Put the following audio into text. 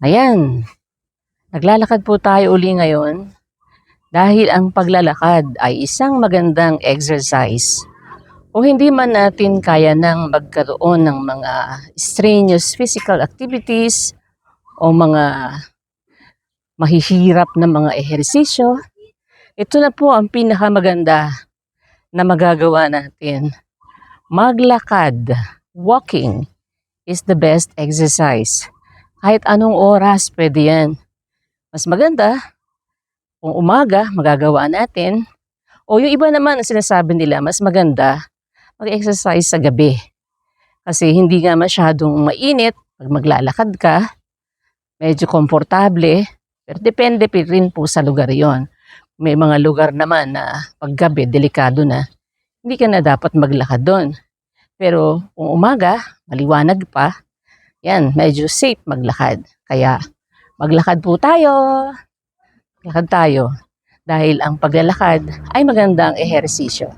Ayan, naglalakad po tayo uli ngayon dahil ang paglalakad ay isang magandang exercise. O hindi man natin kaya nang magkaroon ng mga strenuous physical activities o mga mahihirap na mga ehersisyo, ito na po ang pinakamaganda na magagawa natin. Maglakad, walking is the best exercise. Kahit anong oras pwede yan. Mas maganda kung umaga magagawa natin, o yung iba naman ang sinasabi nila mas maganda mag-exercise sa gabi. Kasi hindi nga masyadong mainit pag maglalakad ka, medyo komportable, pero depende rin po sa lugar yon. May mga lugar naman na paggabi delikado na, hindi ka na dapat maglakad doon. Pero kung umaga, maliwanag pa, yan, medyo safe maglakad. Kaya maglakad po tayo. Lakad tayo dahil ang paglalakad ay magandang ehersisyo.